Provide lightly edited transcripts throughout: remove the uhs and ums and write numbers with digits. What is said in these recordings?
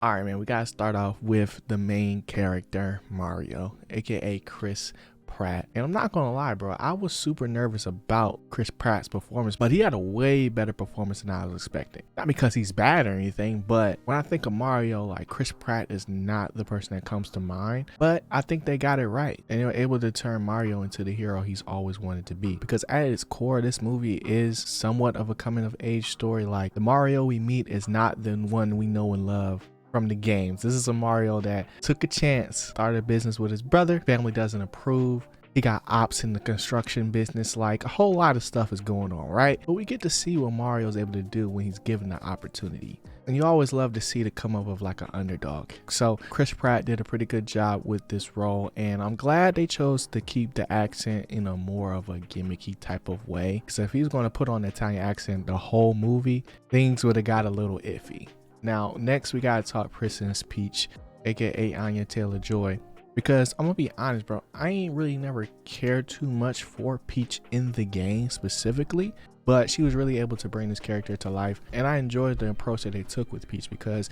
All right, man, we gotta start off with the main character, Mario, aka Chris Pratt. And I'm not gonna lie, bro, I was super nervous about Chris Pratt's performance, but he had a way better performance than I was expecting. Not because he's bad or anything, but when I think of Mario, like, Chris Pratt is not the person that comes to mind. But I think they got it right, and they were able to turn Mario into the hero he's always wanted to be. Because at its core, this movie is somewhat of a coming of age story. Like, the Mario we meet is not the one we know and love from the games. This is a Mario that took a chance, started a business with his brother. Family doesn't approve. He got ops in the construction business. Like, a whole lot of stuff is going on, right? But we get to see what Mario's able to do when he's given the opportunity. And you always love to see the come up of like an underdog. So Chris Pratt did a pretty good job with this role, and I'm glad they chose to keep the accent in a more of a gimmicky type of way. Because if he's going to put on the Italian accent the whole movie, things would have got a little iffy. Now, next we gotta talk Princess Peach, aka Anya Taylor-Joy, because I'm gonna be honest, bro, I ain't really never cared too much for Peach in the game specifically, but she was really able to bring this character to life, and I enjoyed the approach that they took with Peach, because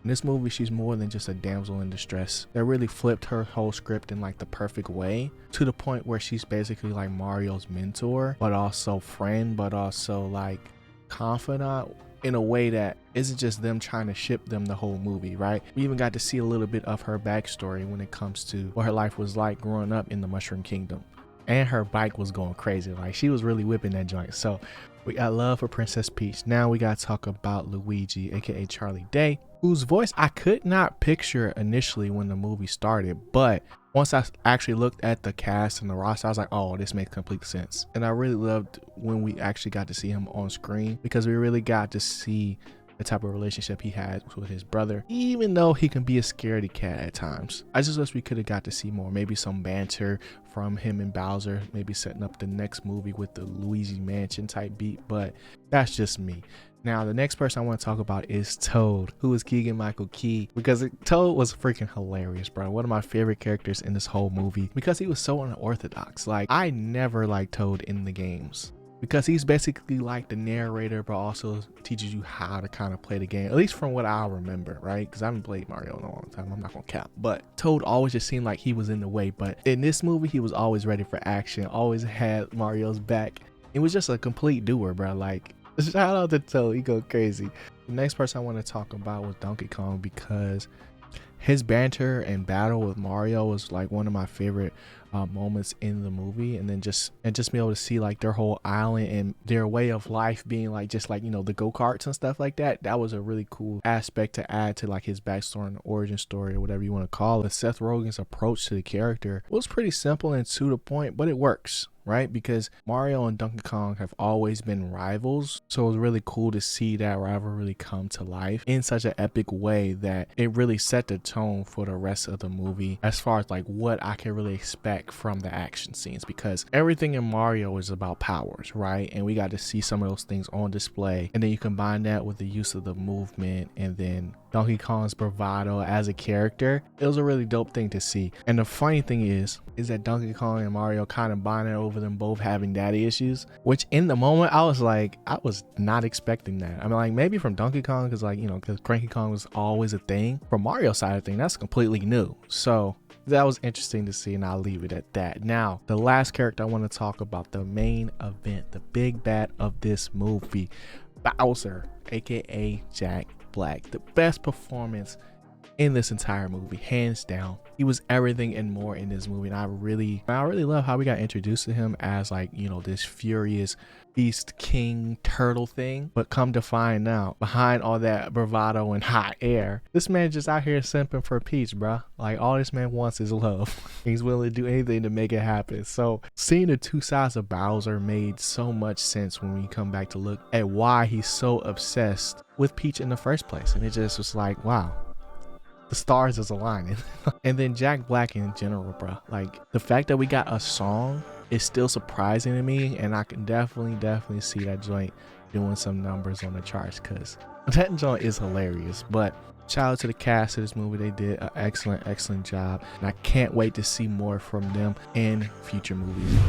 in this movie she's more than just a damsel in distress. They really flipped her whole script in like the perfect way, to the point where she's basically like Mario's mentor, but also friend, but also like confidant, in a way that isn't just them trying to ship them the whole movie, right? We even got to see a little bit of her backstory when it comes to what her life was like growing up in the Mushroom Kingdom. And her bike was going crazy. Like, she was really whipping that joint. So we got love for Princess Peach. Now we got to talk about Luigi, aka Charlie Day, whose voice I could not picture initially when the movie started, but once I actually looked at the cast and the roster, I was like, oh, this makes complete sense. And I really loved when we actually got to see him on screen, because we really got to see the type of relationship he had with his brother, even though he can be a scaredy cat at times. I just wish we could have got to see more, maybe some banter from him and Bowser, maybe setting up the next movie with the Luigi Mansion type beat, but that's just me. Now, the next person I want to talk about is Toad, who is Keegan-Michael Key, because Toad was freaking hilarious, bro. One of my favorite characters in this whole movie, because he was so unorthodox. Like, I never liked Toad in the games, because he's basically like the narrator, but also teaches you how to kind of play the game, at least from what I remember, right? Because I haven't played Mario in a long time, I'm not gonna cap. But Toad always just seemed like he was in the way, but in this movie, he was always ready for action, always had Mario's back. It was just a complete doer, bro. Like, shout out to Toad, he go crazy. The next person I want to talk about was Donkey Kong, because his banter and battle with Mario was like one of my favorite moments in the movie. And then just be able to see like their whole island and their way of life being like, just like, you know, the go-karts and stuff like that. That was a really cool aspect to add to like his backstory and origin story, or whatever you want to call it. Seth Rogen's approach to the character was pretty simple and to the point, but it works, right? Because Mario and Donkey Kong have always been rivals, so it was really cool to see that rivalry come to life in such an epic way that it really set the tone for the rest of the movie, as far as like what I can really expect from the action scenes, because everything in Mario is about powers, right? And we got to see some of those things on display, and then you combine that with the use of the movement, and then Donkey Kong's bravado as a character. It was a really dope thing to see. And the funny thing is that Donkey Kong and Mario kind of bonded over them both having daddy issues, which in the moment I was like, I was not expecting that. I mean, like, maybe from Donkey Kong, because like, you know, because Cranky Kong was always a thing. From Mario's side of thing, that's completely new. So that was interesting to see, and I'll leave it at that. Now, the last character I want to talk about, the main event, the big bad of this movie, Bowser, aka Jack Black. The best performance in this entire movie, hands down. He was everything and more in this movie, and I really love how we got introduced to him as like, you know, this furious beast king turtle thing. But come to find out, behind all that bravado and hot air, this man just out here simping for Peach, bruh. Like, all this man wants is love. He's willing to do anything to make it happen. So seeing the two sides of Bowser made so much sense when we come back to look at why he's so obsessed with Peach in the first place. And it just was like, wow, the stars is aligning. And then Jack Black in general, bro, like the fact that we got a song is still surprising to me, and I can definitely see that joint doing some numbers on the charts, because that joint is hilarious. But shout out to the cast of this movie. They did an excellent job, and I can't wait to see more from them in future movies.